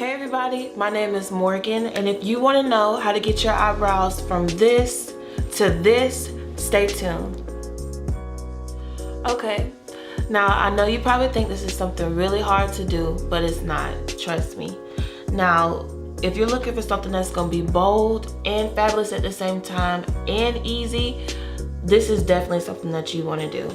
Hey everybody, my name is Morgan, and if you want to know how to get your eyebrows from this to this, stay tuned. Okay, now I know you probably think this is something really hard to do, but it's not, trust me. Now, if you're looking for something that's going to be bold and fabulous at the same time and easy, this is definitely something that you want to do.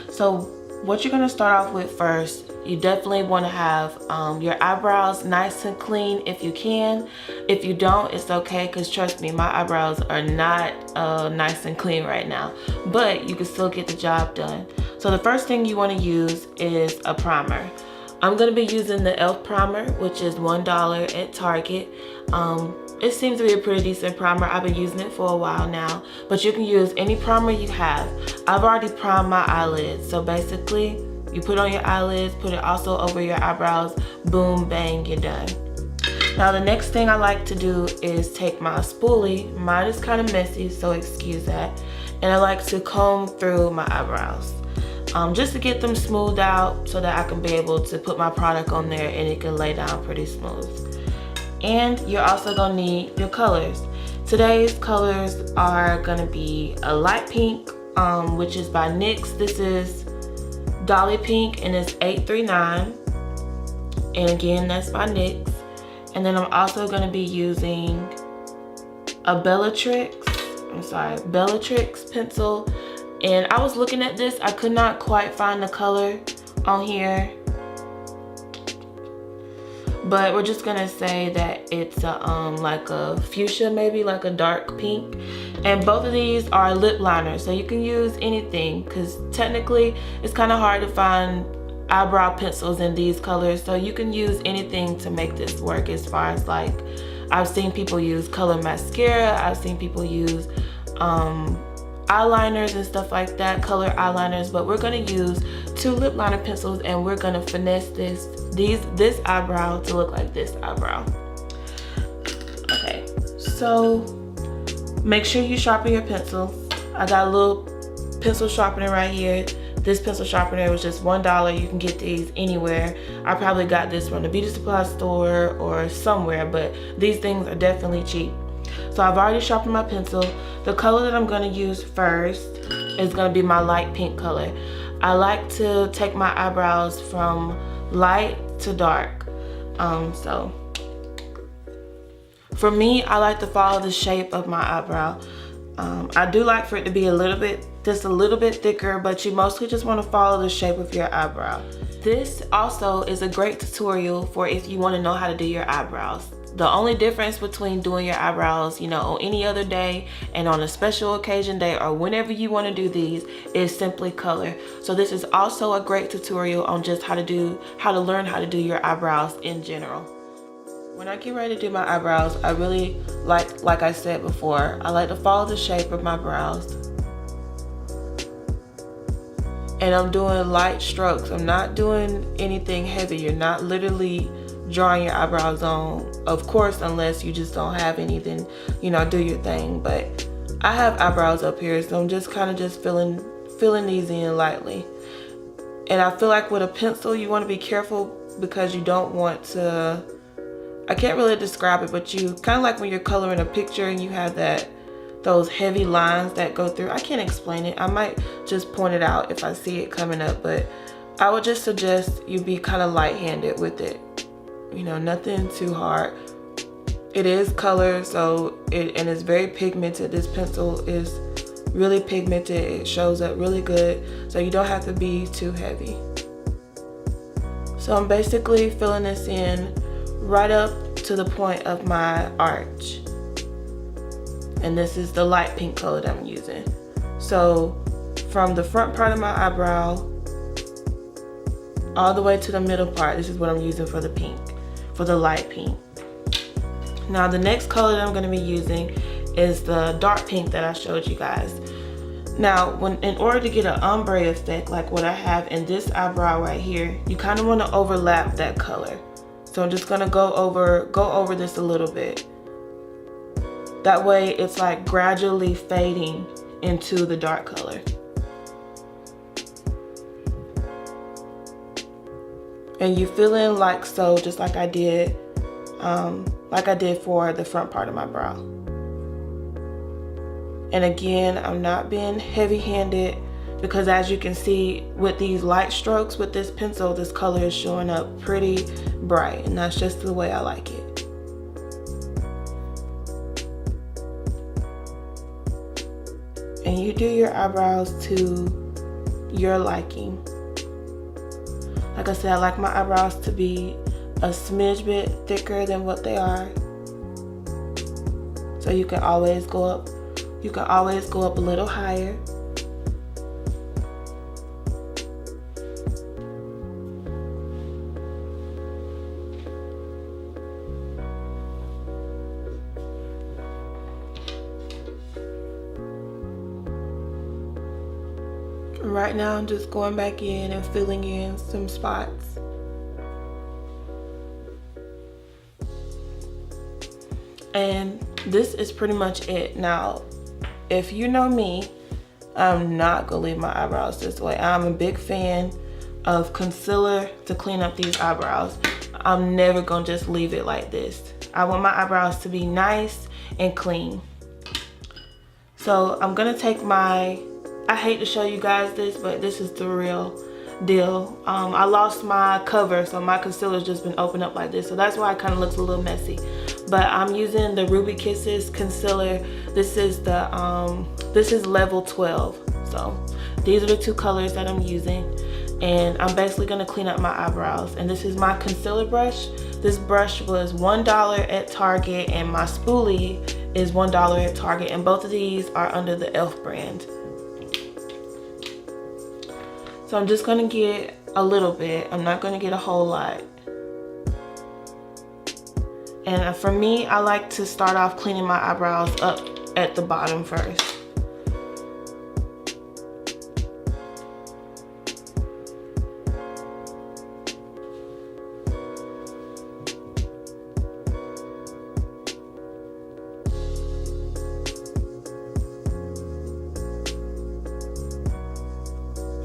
So what you're going to start off with first, you definitely want to have your eyebrows nice and clean if you can. If you don't, it's okay, because trust me, my eyebrows are not nice and clean right now, but you can still get the job done. So the first thing you want to use is a primer. I'm going to be using the e.l.f. primer, which is $1 at Target. It seems to be a pretty decent primer. I've been using it for a while now, but you can use any primer you have. I've already primed my eyelids, so basically you put on your eyelids, put it also over your eyebrows, boom, bang, you're done. Now the next thing I like to do is take my spoolie. Mine is kind of messy, so excuse that. And I like to comb through my eyebrows. Just to get them smoothed out so that I can be able to put my product on there and it can lay down pretty smooth. And you're also gonna need your colors. Today's colors are gonna be a light pink, which is by NYX. This is Dolly Pink and it's 839. And again, that's by NYX. And then I'm also gonna be using a Bellatrix pencil. And I was looking at this, I could not quite find the color on here, but we're just gonna say that it's a, like a fuchsia, maybe like a dark pink. And both of these are lip liners, so you can use anything, because technically it's kind of hard to find eyebrow pencils in these colors, so you can use anything to make this work. As far as, like, I've seen people use color mascara, I've seen people use eyeliners and stuff like that, color eyeliners, but we're going to use 2 lip liner pencils and we're going to finesse this eyebrow to look like this eyebrow. Okay, so make sure you sharpen your pencils. I got a little pencil sharpener right here. This pencil sharpener was just $1. You can get these anywhere. I probably got this from the beauty supply store or somewhere, but these things are definitely cheap. So I've already sharpened my pencil. The color that I'm going to use first is going to be my light pink color. I like to take my eyebrows from light to dark. So for me, I like to follow the shape of my eyebrow. I do like for it to be just a little bit thicker, but you mostly just want to follow the shape of your eyebrow. This also is a great tutorial for if you want to know how to do your eyebrows. The only difference between doing your eyebrows, you know, on any other day and on a special occasion day or whenever you want to do these is simply color. So this is also a great tutorial on just how to learn how to do your eyebrows in general. When I get ready to do my eyebrows, I really like I said before, I like to follow the shape of my brows. And I'm doing light strokes. I'm not doing anything heavy. You're not literally drawing your eyebrows on, of course, unless you just don't have anything, you know, do your thing. But I have eyebrows up here, so I'm just kind of just filling these in lightly. And I feel like with a pencil you want to be careful, because you don't want to, I can't really describe it, but you kind of like when you're coloring a picture and you have those heavy lines that go through. I can't explain it. I might just point it out if I see it coming up, but I would just suggest you be kind of light-handed with it. You know, nothing too hard. It is color, so and it's very pigmented. This pencil is really pigmented. It shows up really good, so you don't have to be too heavy. So I'm basically filling this in right up to the point of my arch. And this is the light pink color that I'm using. So from the front part of my eyebrow all the way to the middle part, this is what I'm using for the pink, for the light pink. Now the next color that I'm going to be using is the dark pink that I showed you guys. Now in order to get an ombre effect like what I have in this eyebrow right here, you kind of want to overlap that color. So I'm just going to go over this a little bit. That way it's like gradually fading into the dark color. And you fill in like so, just like I did. like I did for the front part of my brow. And again, I'm not being heavy-handed, because as you can see with these light strokes with this pencil, this color is showing up pretty bright, and that's just the way I like it. And you do your eyebrows to your liking. Like I said, I like my eyebrows to be a smidge bit thicker than what they are. So you can always go up. You can always go up a little higher. Right now I'm just going back in and filling in some spots. And this is pretty much it. Now, if you know me, I'm not gonna leave my eyebrows this way. I'm a big fan of concealer to clean up these eyebrows. I'm never gonna just leave it like this. I want my eyebrows to be nice and clean. So I'm gonna take my, I hate to show you guys this, but this is the real deal. I lost my cover, so my concealer's just been opened up like this, so that's why it kind of looks a little messy. But I'm using the Ruby Kisses concealer. This is the this is level 12. So these are the two colors that I'm using, and I'm basically gonna clean up my eyebrows. And this is my concealer brush. This brush was $1 at Target, and my spoolie is $1 at Target, and both of these are under the e.l.f. brand. So I'm just gonna get a little bit. I'm not gonna get a whole lot. And for me, I like to start off cleaning my eyebrows up at the bottom first.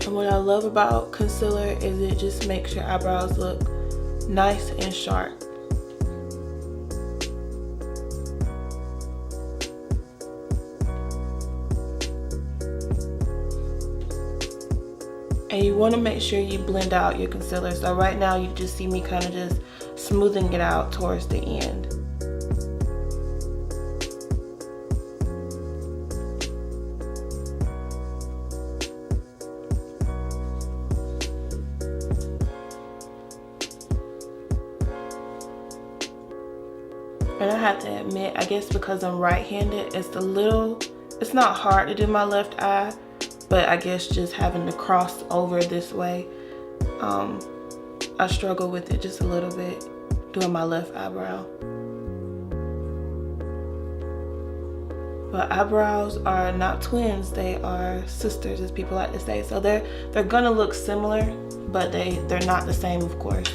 And what I love about concealer is it just makes your eyebrows look nice and sharp. And you want to make sure you blend out your concealer. So right now you just see me kind of just smoothing it out towards the end. And I have to admit, I guess because I'm right-handed, it's not hard to do my left eye, but I guess just having to cross over this way, I struggle with it just a little bit, doing my left eyebrow. But eyebrows are not twins, they are sisters, as people like to say. So they're gonna look similar, but they're not the same, of course.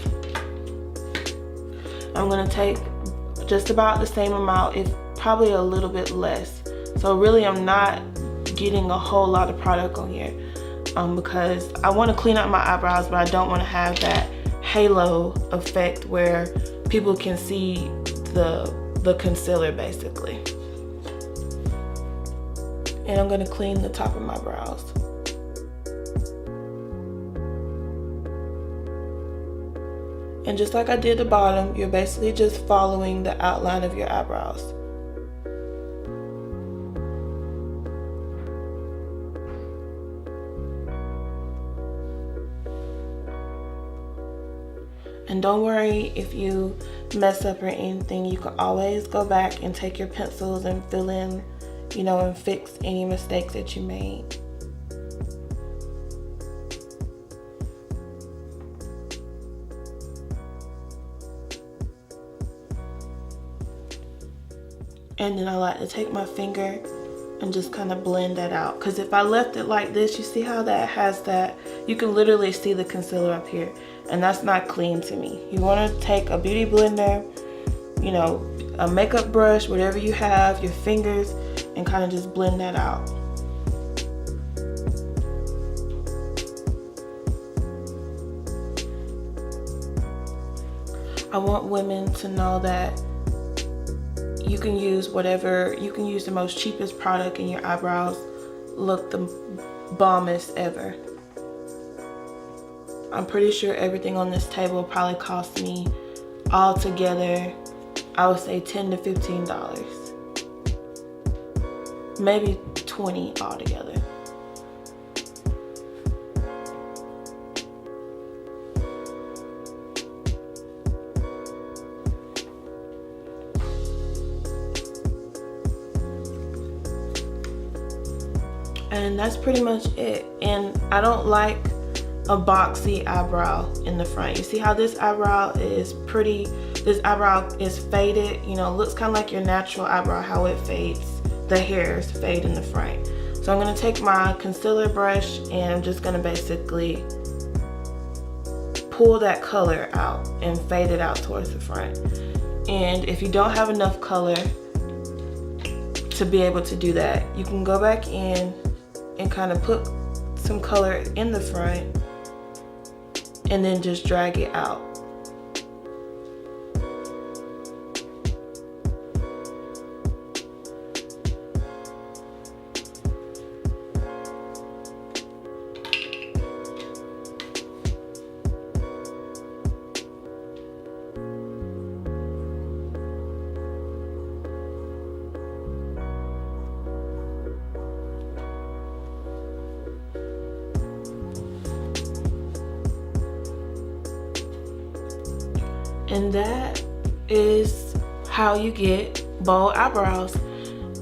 I'm gonna take just about the same amount, if probably a little bit less. So really I'm not getting a whole lot of product on here, because I want to clean up my eyebrows, but I don't want to have that halo effect where people can see the concealer basically. And I'm going to clean the top of my brows. And just like I did the bottom, you're basically just following the outline of your eyebrows. And don't worry if you mess up or anything, you can always go back and take your pencils and fill in, and fix any mistakes that you made. And then I like to take my finger and just kind of blend that out. Because if I left it like this, you see how that has that, you can literally see the concealer up here. And that's not clean to me. You want to take a beauty blender, a makeup brush, whatever you have, your fingers, and kind of just blend that out. I want women to know that you can use the most cheapest product and your eyebrows look the bombest ever. I'm pretty sure everything on this table probably cost me all together, I would say $10 to $15. Maybe 20 altogether. And that's pretty much it. And I don't like a boxy eyebrow in the front. You see how this eyebrow is pretty, this eyebrow is faded, you know, looks kind of like your natural eyebrow, how it fades. The hairs fade in the front. So I'm gonna take my concealer brush and I'm just gonna basically pull that color out and fade it out towards the front. And if you don't have enough color to be able to do that, you can go back in and kind of put some color in the front and then just drag it out. And that is how you get bold eyebrows.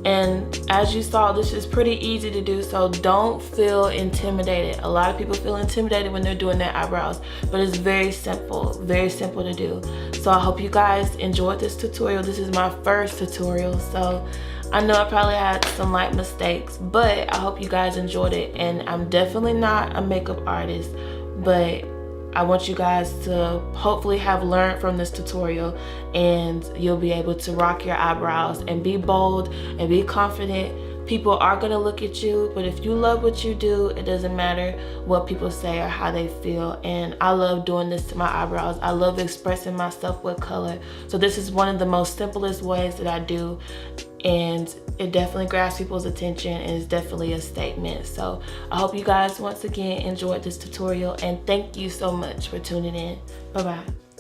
And as you saw, this is pretty easy to do, so don't feel intimidated. A lot of people feel intimidated when they're doing their eyebrows, but it's very simple to do. So I hope you guys enjoyed this tutorial. This is my first tutorial, so I know I probably had some light mistakes, but I hope you guys enjoyed it. And I'm definitely not a makeup artist, but I want you guys to hopefully have learned from this tutorial, and you'll be able to rock your eyebrows and be bold and be confident. People are gonna look at you, but if you love what you do, it doesn't matter what people say or how they feel. And I love doing this to my eyebrows. I love expressing myself with color. So this is one of the most simplest ways that I do, and it definitely grabs people's attention and is definitely a statement. So I hope you guys once again enjoyed this tutorial, and thank you so much for tuning in. Bye bye.